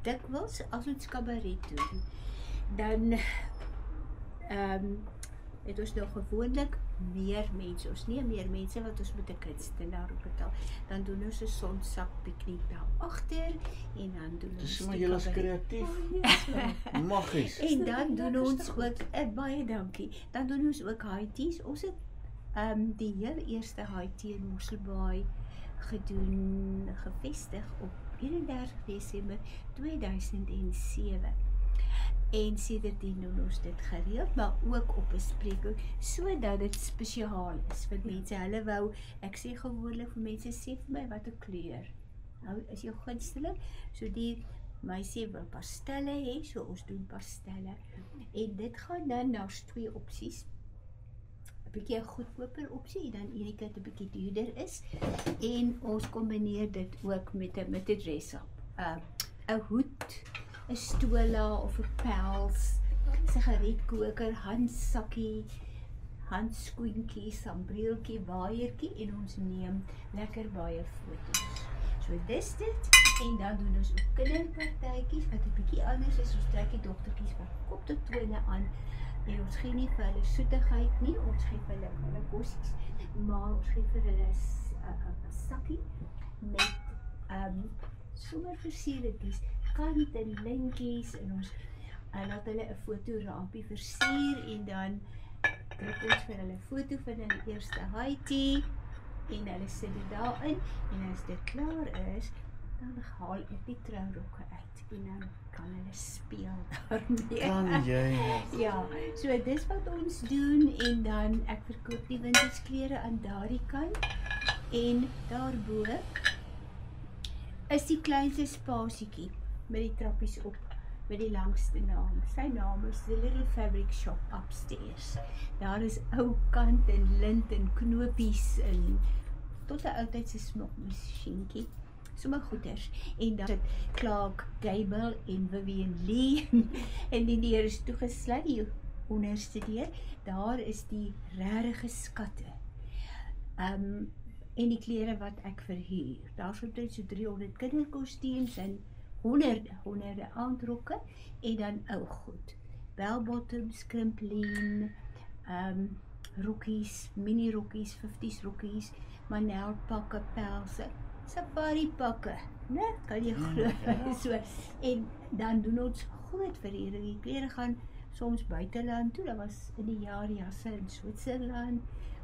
dikwels as ons kabaret doen, dan het ons nou gewoonlik meer mense, ons nie meer mense wat ons met 'n kunstenaar opbetaal, dan doen ons 'n sonsak piknik daar agter en dan doen ons Dis maar julle is kreatief. Maggies. En dan doen ons ook, baie dankie, dan doen ons ook Haiti's. Ons het die heel eerste Haiti in Mosselbaai gevestig op 31 Desember 2007. En sedertdien doen ons dit gereeld, maar ook op 'n spreekwoord, sodat dit spesiaal is vir mense. Hulle wou, ek sê gewoonlik vir mense, sê vir my wat 'n kleur nou is jou gunsteling, so die meisie wil pastelle hê, so ons doen pastelle. En dit gaan dan na 2 opsies. 'n Bietjie 'n goedkoper opsie en dan een wat 'n bietjie duurder is. En ons kombineer dit ook met 'n dress op. 'n hoed, 'n stola of 'n pels, sigaretkoker, handsakkie, handskoentjie, sambrieltjie, waaiertjie en ons neem lekker baie foto's. So dis dit en dan doen ons ook kinderpartytjies wat 'n bietjie anders is. Ons trek die dogtertjies wat koptetone aan en ons gee nie vir hulle soetigheid nie, ons gee vir hulle kossies, maar ons gee vir hulle 'n sakkie met sommer versiertjies, kant en lintjies en ons laat hulle 'n fotorampie versier en dan druk ons vir hulle 'n foto van hulle eerste Haiti en hulle sit dit daarin en as dit klaar is, dan haal ek die trourokke uit en dan kan hulle speel daarmee. Kan jy? Ja, so dis wat ons doen en dan ek verkoop die wintersklere aan daardie kant en daarbo is die kleinste spasietjie met die trappies op, met die langste naam. Sy naam is The Little Fabric Shop Upstairs. Daar is ou kant en lint en knopies en tot 'n ou tydse smokmasjienkie. Sommige goeders. En dan sit Clark Gable en Vivian Lee en die deur is toegesluit, die onderste deur. Daar is die regte skatte. En die klere wat ek verhuur. Daar is omtrent so 300 kinderkostuums en honderde aandrokke en dan ou goed. Bell-bottoms, krimpleen, rokkies, mini rokkies, 50s rokkies, manelpakke, pelse, safari pakke, né? Kan jy glo? So en dan doen ons groot verhuuring. Die klere gaan soms buiteland toe. Daar was in die jaar jasse in Switserland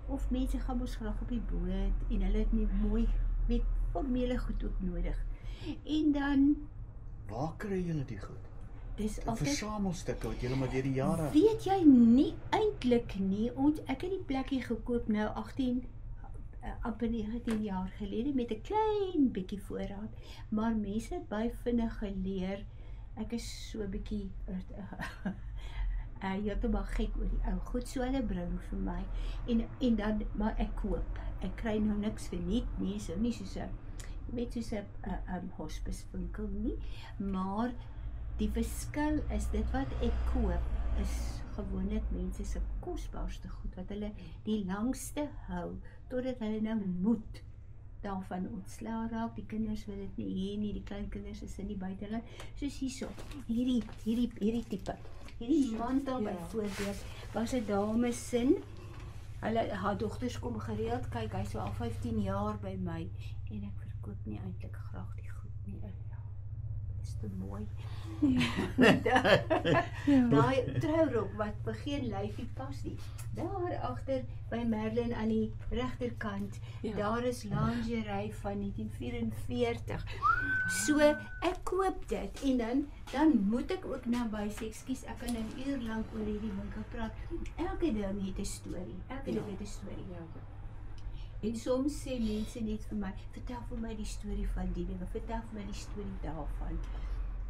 of mense gaan mos graag op die boot en hulle het nie mooi met formele goed ook nodig. En dan waar kry julle die goed? Dis Die altyd versamelstukke wat julle maar deur die jare. weet jy nie eintlik nie. Ek het die plekkie gekoop nou 18 amper 19 jaar gelede met 'n klein bietjie voorraad, maar mense het baie vinnig geleer. Ek is so 'n bietjie heeltemal gek oor die ou goed, so hulle bring vir my en dan maar ek koop. Ek kry nou niks verniet nie, so nie soos 'n hospice winkel nie, maar die verskil is dit wat ek koop is gewoonlik mense se kosbaarste goed wat hulle die langste hou totdat hulle nou moet daarvan ontslaa raak. Die kinders wil dit nie hê nie, die kleinkinders is in die buiteland. Soos hierso, hierdie tipe. Hierdie mantel byvoorbeeld was 'n dame sin. Haar dogters kom gereeld kyk, hy's so al 15 jaar by my en ek verkoop nie eintlik graag die goed nie. Is te mooi. Daai trourok wat vir geen lyfie pas nie. Daar agter by Merlin aan die regterkant, daar is lingerie van 1944. So ek koop dit en dan moet ek ook nou by sê, ekskuus, ek kan 'n uur lank oor hierdie winkel praat. Elke ding het 'n storie. Elke ding het 'n storie. En soms sê mense net vir my, vertel vir my die storie van die dinge, vertel vir my die storie daarvan.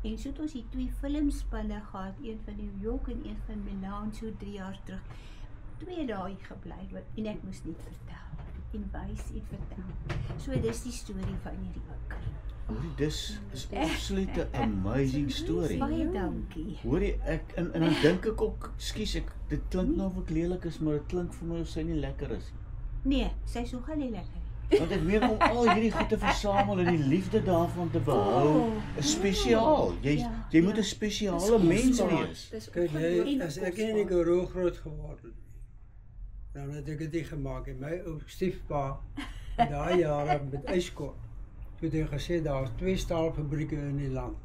En so het ons die 2 filmspanne gehad, een van New York en een van Milaan, so 3 jaar terug. 2 dae gebly en ek moes net vertel en wys en vertel. So dis die storie van hierdie winkel. Dis is absoluut 'n amazing story. Baie dankie. Hoorie, ek en dan dink ek ook, skus dit klink nou of ek lelik is, maar dit klink vir my of sy nie lekker is. Nee, sy is nogal nie lekker. Want ek meen om al hierdie goed te versamel en die liefde daarvan te behou, is spesiaal. Jy moet 'n spesiale mens wees. Kyk, as ek in die Karoo groot geword het, dan het ek dit nie gemaak en my ou stiefpa in daai jare met yskor. Toe het hy gesê daar is 2 staalfabrieke in die land.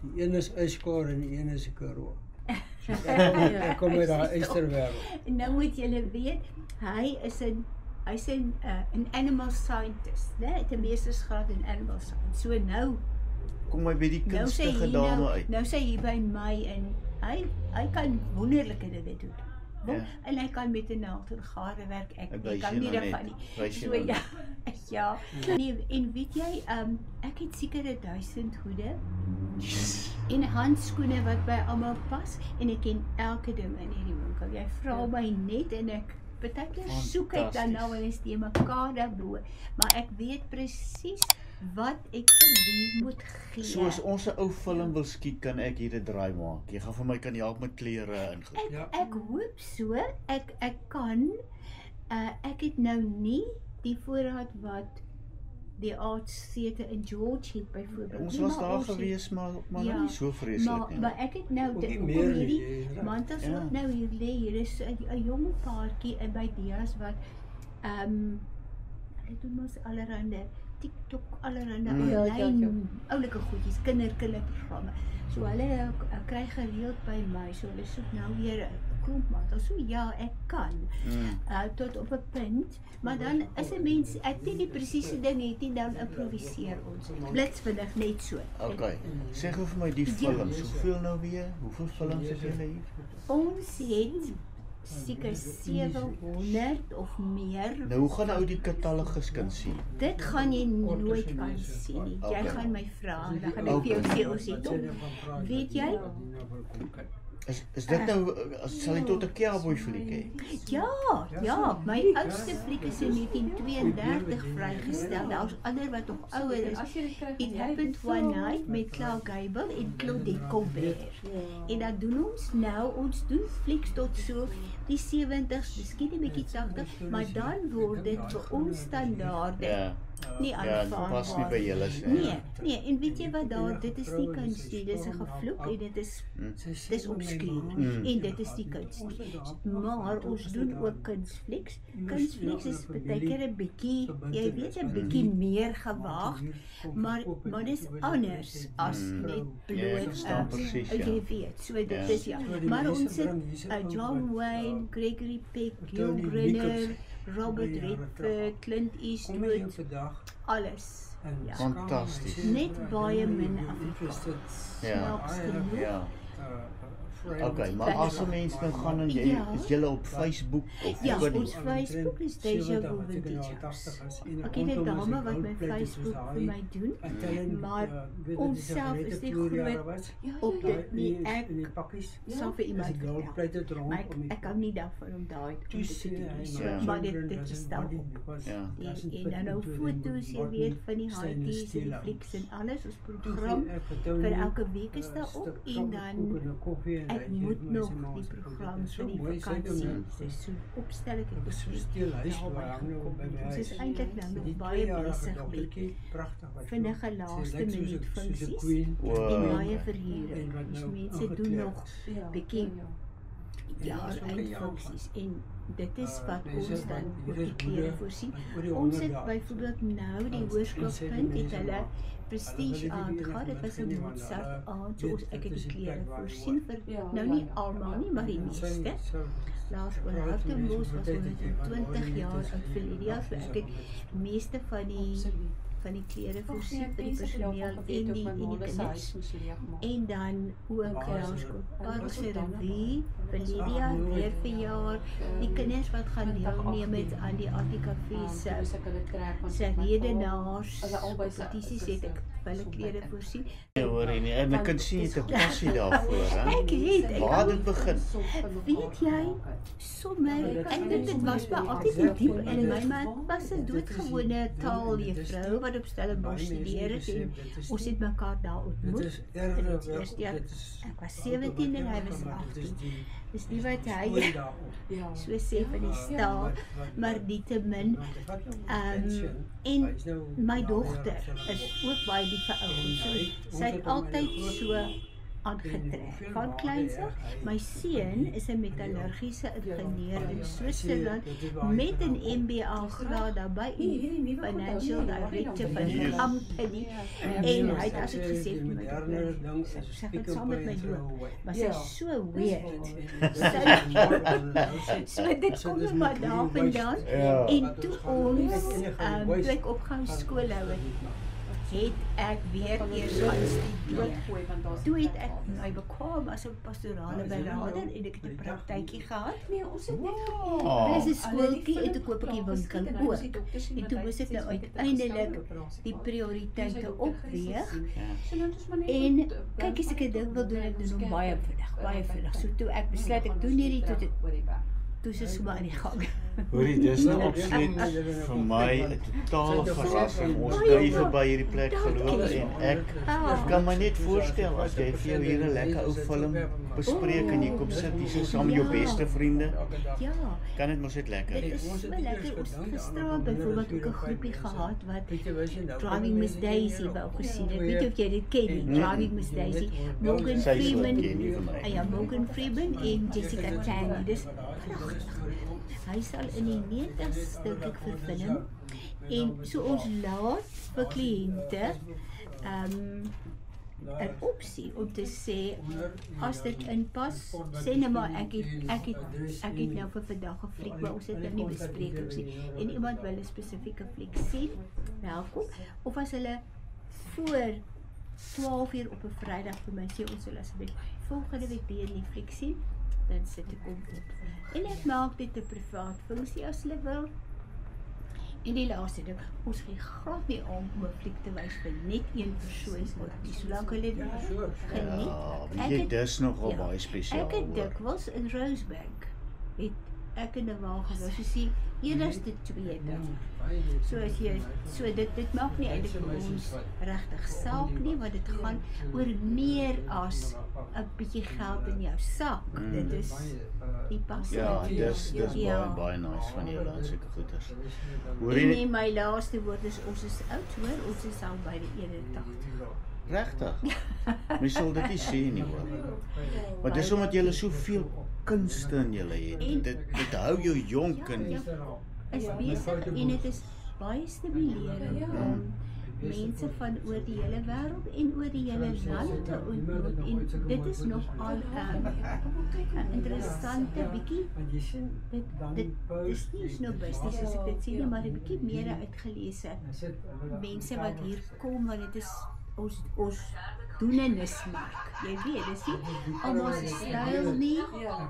Die een is yskor en die een is die Karoo. So ek kom uit daai ysterwêreld. En nou moet julle weet, hy's 'n animal scientist, né? Hy het 'n meestersgraad in animal science. So nou Kom my by die kunstige dame uit. Nou sê hy by my en hy kan wonderlike dinge doen. Ja. En hy kan met 'n naald en gare werk. Ek Wys kan jy nie nou daarvan net. nie. Wys jy So nou ja, ja. Nee, en weet jy, ek het seker 1000 hoede en handskoene wat by almal pas en ek ken elke ding in hierdie winkel. Jy vra my net en ek partykeer soek ek dan nou en is die mekaar daarbo, maar ek weet presies wat ek vir wie moet gee. So as ons 'n ou film wil skiet, kan ek hier 'n draai maak. Jy gaan vir my kan help met klere en goed. Ek hoop so. Ek kan. Ek het nou nie die voorraad wat die Arts Theatre in George het byvoorbeeld. Ons was daar gewees, maar ja, nie so vreeslik nie. Maar ek het nou Ook dit nie kom meer nie, hierdie ja. mantels Ja. ook nou hier lê. Hier is 'n jong paartjie by Dias wat hulle doen mos allerhande TikTok, allerhande aanlyn oulike goedjies, kinderprogramme. So hulle kry gereeld by my, so hulle soek nou weer 'n klomp mantels. So ja, ek kan. Tot op 'n punt, maar dan is 'n mens, ek weet die presiese ding het nie, dan improviseer ons. Blitsvinnig net so. Okay. Sê gou vir my die films, hoeveel nou weer? Hoeveel films het julle hier? Ons het seker 700 of meer. Nou hoe gaan ou die katalogus kan sien? Dit gaan jy nooit kan sien nie. Jy Okay. gaan my vra en dan gaan ek vir jou sê ons het hom. Weet jy? Is dit nou, sal jy tot 'n cowboy fliek hê? Ja, my oudste fliek is in 1932 vrygestel. Daar's ander wat nog ouer is. It Happened One Night met Clark Gable en Claudette Colbert. En dan doen ons doen flieks tot so die 70s, miskien 'n bietjie 80, maar dan word dit vir ons standaarde Ja. nie Ja, aanvaarbaar. dit pas nie by julle nie. Nee, en weet jy wat daar, dit is nie kuns nie, dit is 'n gevloek en dit is obskuur. En dit is die kuns nie. Maar ons doen ook kunsflieks. Kunsflieks is baie keer 'n bietjie, jy weet 'n bietjie meer gewaag, maar dis anders as net Ja, ek verstaan bloot presies, ja. jy weet. So dit is ja. Maar ons het John Wayne, Gregory Peck, Hugh Griner, Robert Redford, Clint Eastwood, alles. Ja. Fantasties. Net baie min Afrikaans. Ja. Snaaks genoeg. Ja. Okay, maar as 'n mens nou gaan en jy is julle op Facebook of Ja, wat ons Facebook is Deja Vu Vintage House. Ek het 'n dame wat my Facebook vir my doen, maar ons self is nie groot op dit nie. Ek sal vir iemand vertel, maar ek kan nie daarvan om daai te doen. So, maar dit is daar op. Ja. En dan foto's, jy weet, van die haities en die flieks en alles. Ons program vir elke week is daar op en dan ek moet nog die program vir die vakansie seisoen opstel. Ek het ons is eintlik nou nog baie besig met vinnige laaste minuut funksies en baie verhuring. Dus mense doen nog bietjie jaar eindfunksies en dit is wat ons dan oor die klere voorsien. Ons het byvoorbeeld nou die hoërskoolpunt het hulle prestige aand gehad. Dit was 'n Mozart aand, so ek het die klere voorsien vir nou nie almal nie, maar die meeste. Laerskool Hartenbos was 120 jaar oud vir Lydia, so ek het meeste van die klere voorsien vir die personeel en die kinders. En dan ook Laerskool Parkse Revue vir Lydia weer verjaar. Die kinders wat gaan deelneem met aan die ATKV se redenaars kompetisies het ek hulle klere voorsien. Hoor nie, en ek kan sien jy het 'n passie daarvoor, hè? Waar dit begin. Weet jy, sommer, ek dink dit was maar altyd diep in my, maar was 'n doodgewone taaljuffrou wat daar op Stellenbosch studeer het en ons het mekaar daar ontmoet. Dit is erg, Ek was 17 en hy was 18. Dis nie wat hy so sê van die stal, maar nietemin, en my dogter is ook baie lief vir ouens, so sy het altyd so aangetrek. Van kleins af, my seun is 'n metallurgiese ingenieur in Switserland met 'n MBA graad daarbey in Financial Director van 'n company en hy het as ek gesê vir my sy het saam met my doen, maar sy is so weird. So dit kom maar daar vandaan en toe ons toe ek opgehou skool hou het ek weer eers gaan studeer. Toe het ek my bekwam as 'n pastorale beraader en ek het 'n praktykie gehad. Nee, ons het net Dis 'n skooltjie en toe koop ek die winkel ook. En toe moes ek nou uiteindelik die prioriteite opweeg. En kyk as ek 'n ding wil doen, ek doen hom baie vinnig. So toe ek besluit ek doen hierdie toe is sommer aan die gang. Hoorie, dis nou absoluut vir my 'n totale verrassing. Ons bly verby hierdie plek geloof en ek kan my net voorstel as jy vir jou hier 'n lekker ou film bespreek en jy kom sit hier saam met jou beste vriende. Ja. Kan dit mos net lekker Dit is so lekker. Ons het gisteraan byvoorbeeld ook 'n groepie gehad wat Driving Miss Daisy wou gesien het. Weet jy of jy dit ken nie? Driving Miss Daisy. Morgan Freeman. Ja, Morgan Freeman en Jessica Tandy. Dis hy sal in die 90's dink ek verfilm en so ons laat vir kliënte 'n opsie om te sê as dit inpas, sê net maar ek het nou vir vandag 'n fliek, maar ons het nou nie besprekings nie en iemand wil 'n spesifieke fliek sien, welkom, of as hulle voor 12 uur op 'n Vrydag vir my sê ons sal asseblief volgende week die fliek sien, dan sit ek op. En ek maak dit 'n privaat funksie as hulle wil. En die laaste ding, ons gee glad nie om 'n fliek te wys vir net een persoon nie, solank hulle dit geniet. Dis nogal baie spesiaal. Ek het dikwels in Rosebank het ek in 'n wa gewees, soos die enigste twee ding. So as jy dit maak nie eintlik vir ons regtig saak nie, want dit gaan oor meer as 'n bietjie geld in jou sak. Dit is die passie. Ja, dis baie nice van jou dan sulke goeders. En my laaste woord is ons is oud hoor, ons is al by die 81. Regtig? Mens sal dit nie sê nie hoor. Maar dis omdat jy soveel kunste in julle het. Dit hou jou jonk en is besig en dit is baie stimulerend om mense van oor die hele wêreld en oor die hele land te ontmoet en dit is nogal 'n interessante bietjie dit is nie snobisties soos ek dit sê nie, maar 'n bietjie meer uitgeleese mense wat hier kom want dit is ons doen 'n smaak. Jy weet, dis nie almal se styl nie,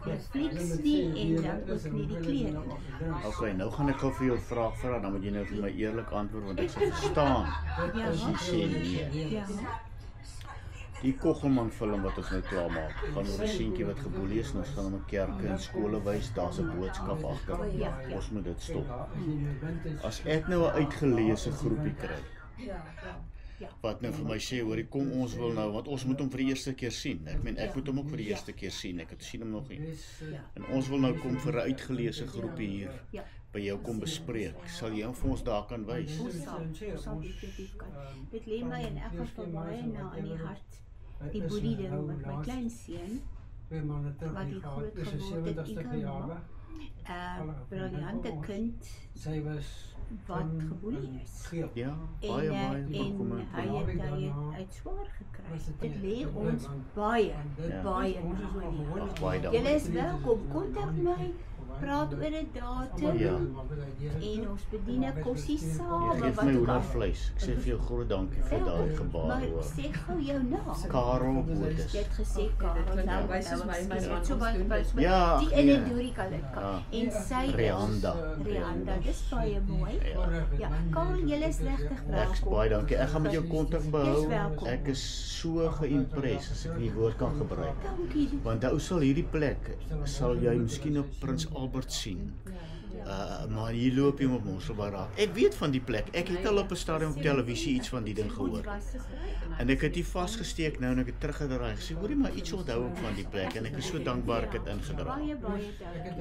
die flieks nie en dan ook nie die klere nie. Okay, nou gaan ek gou vir jou 'n vraag vra, dan moet jy nou vir my eerlik antwoord want ek sal verstaan. As jy sê nee. Ja. Die Kogelman film wat ons nou klaar maak, gaan oor 'n seentjie wat geboelie is en ons gaan hom 'n kerke en skole wys, daar's 'n boodskap agter. Ons moet dit stop. As ek nou 'n uitgeleese groepie kry, wat nou vir my sê, hoorie, kom ons wil nou, want ons moet hom vir die eerste keer sien. Ek meen, ek moet hom ook vir die eerste keer sien. Ek het sien hom nog nie. En ons wil nou kom vir 'n uitgeleese groepie hier by jou kom bespreek. Sal jy hom vir ons daar kan wys? Ons sal definitief kan. Dit lê my in elk geval baie na aan die hart. Die boelie ding met my klein seun, wat die groot geword het, briljante kind, wat geboelie is. Ja, En baie hy het uit swaar gekry. Dit lê ons baie baie Julle is welkom, kontak my, praat oor 'n datum en ons bedien 'n kossie saam. Geef my hoendervleis. Ek sê vir jou groot dankie vir daai gebaar. Maar sê gou jou naam. Karel Botes. Jy het gesê Karel, nou wys ons my man so baie Ja, die in 'n Dorika en sy Rianda, dis baie mooi. Ja, Karel, jy is regtig welkom. Baie dankie. Ek gaan met jou kontak behou. welkom. Ek is so geïmpres as ek die woord kan gebruik. Dankie. Want ou sal hierdie plek sal jy miskien op Prins Albert sien. Maar hier loop jy op Mosselbaai raak. Ek weet van die plek. Ek het al op 'n stadium op televisie iets van die ding gehoor. En ek het hier vasgesteek nou en ek het teruggedraai. Gesê, hoorie maar iets onthou ek van die plek en ek is so dankbaar ek het ingedra.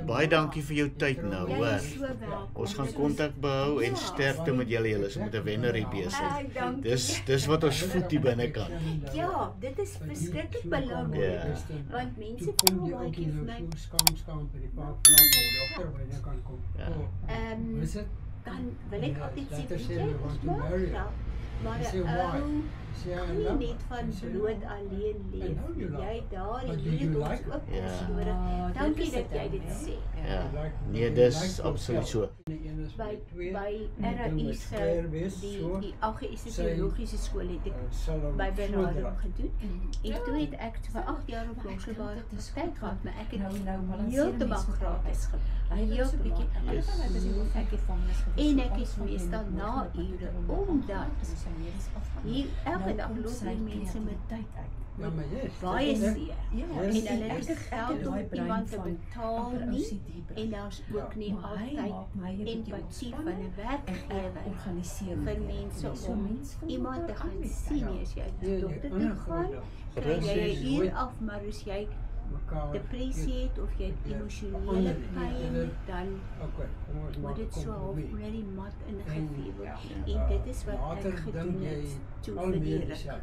Baie dankie vir jou tyd nou, hoor. Ons gaan kontak behou en sterkte met julle. Julle is met 'n wenner hier besig. Dis wat ons voet hier binnekant. Ja, dit is verskriklik belangrik. Want mense vra baie keer vir my, Skamp by die park van die dokter waar jy kan kom. Dan wil ek altyd sê, Later weet sê jy, hulle, want ons to maak marry geld, maar Say 'n why? ou Say I kan nie love net van Say brood no. alleen leef. I know you love Jy daar en But do hier you het ons like ook it? ons Ja. nodig. Dankie dat jy dit sê. Ja. Nee, dis absoluut so. By RAI se die AGS teologiese skool het ek by benadering gedoen. En toe het ek vir 8 jaar op Mosselbaai praktyk gehad, maar ek het heeltemal gratis gewerk. Heeltemal. En ek is meestal na ure, omdat hier elke dag loop die mense met tyd uit. Baie seer. En hulle het nie geld om iemand te betaal nie. En daar's ook nie altyd empatie van 'n werkgewer vir mense om iemand te gaan sien as jy na dokter toe gaan. Kry jy 'n uur af, maar as jy depressie het of jy het emosionele pyn, dan word dit so half oor die mat ingevul. En dit is wat ek gedoen het toe vir die ruk.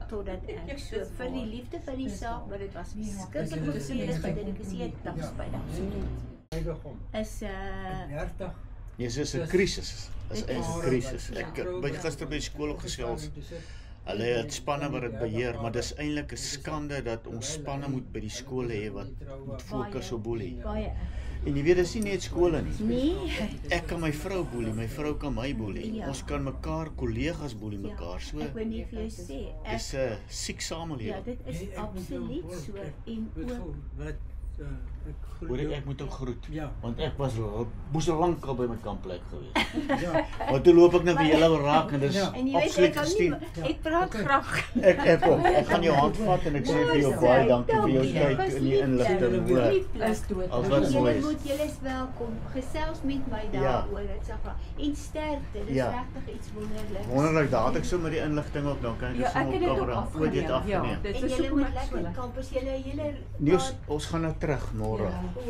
Totdat ek so vir die liefde van die saak, maar dit was verskriklik geseer by dedikasie dags by dag. Is 30. Dis is 'n krisis. Dis 'n krisis. Ek by gister by die skool ook gesels. Hulle het spanne wat dit beheer, maar dis eintlik 'n skande dat ons spanne moet by die skole hê wat moet fokus op boelie. baie. En jy weet dis nie net skole nie. Nee, Ek kan my vrou boelie, my vrou kan my boelie. Ja. Ons kan mekaar kollegas boelie mekaar. So ek wil nie vir jou sê, dis 'n siek ja, samelewing. dit is absoluut so. En ook Hoor ek moet hom groet. Ja. Want ek moes lank al by my kampplek gewees. Ja. Maar toe loop ek nou vir julle raak en dis En jy weet, absoluut ek kan gestuur. nie, ek praat graag. Ek kom. Ek gaan jou hand vat en ek sê vir jou baie dankie vir jou tyd en die inligting, hoor. As wat mooi Julle is. moet, julle is welkom. Gesels met my daaroor, dit sal gaan. En sterkte, dit is Ja. regtig iets wonderliks. Wonderlik, daar het ek sommer die inligting op, dan kan ek dit sommer op kamera ooit dit afgeneem. En julle moet lekker kampus, julle hele Niels, ons gaan nou terug môre.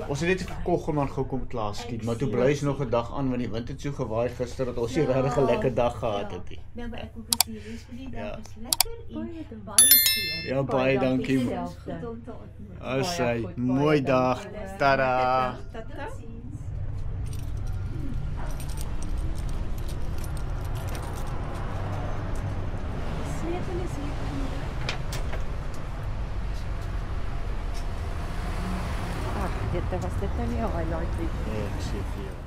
Ons het net vir Koggelman gou kom klaar skiet, maar toe bly nog 'n dag aan want die wind het so gewaai gister dat ons nie regtig 'n lekker dag gehad het nie. Nou, maar ek hoop as die res van die dag Ja. is lekker en baie seën. Ja, baie dankie. Goed om te ontmoet. As hy mooi dag. Tada. Totsiens. Sleutel is hier. Dit was dit nou nie 'n highlight nie. Nee, ek sê vir jou.